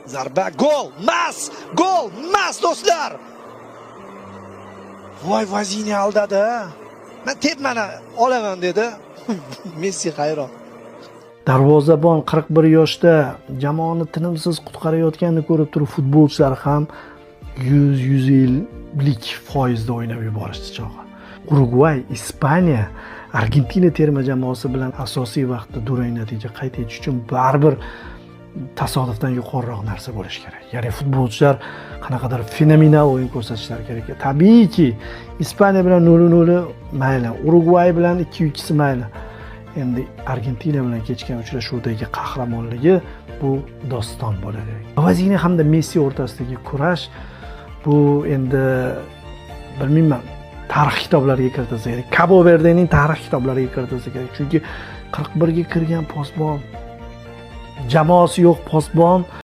Zarba, gol, mas do'stlar. Voy, Vazini aldadi. Men tepmani olaman dedi. Messi hayron. Darvozabon 41 yoshda jamoani tinimsiz qutqarayotganini ko'rib turib, futbolchilar ham 100-150lik foizda o'ynab yuborishdi chog'i. Urugvay, Ispaniya, Argentina terma jamoasi bilan asosiy vaqtda durang natija qayd etish uchun baribir tasodifdan yuqoriroq narsa bo'lishi kerak. Ya'ni futbolchilar qanaqadir fenomenal o'yin ko'rsatishlari kerak. Tabiiyki, Ispaniya bilan 0-0 mayli, Urugvay bilan 2-2 mayli. Endi Argentina bilan kechgan uchrashuvdagi qahramonligi bu doston bo'ladi. Vazini hamda Messi o'rtasidagi kurash bu endi bilmayman, tarix kitoblariga kiritilsa kerak. Cabo Verdening tarix kitoblariga kiritilsa kerak. Chunki 41 ga kirgan posbon, jamoasi yo'q posbon